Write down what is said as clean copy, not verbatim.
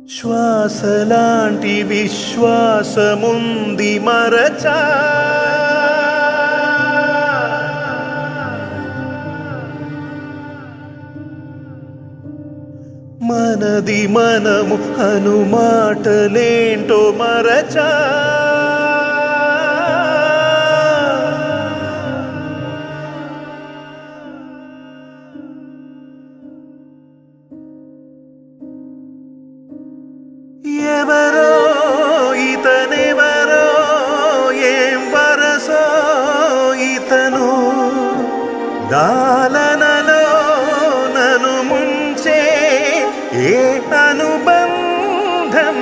శ్వాసలాంటి విశ్వాసముంది మరచా మనది మనము అనుమాటలేంటో మరచా ఎవరో ఇతనెవరో ఏం వరసో ఇతను గాలనలో నను ముంచే ఏ అనుబంధం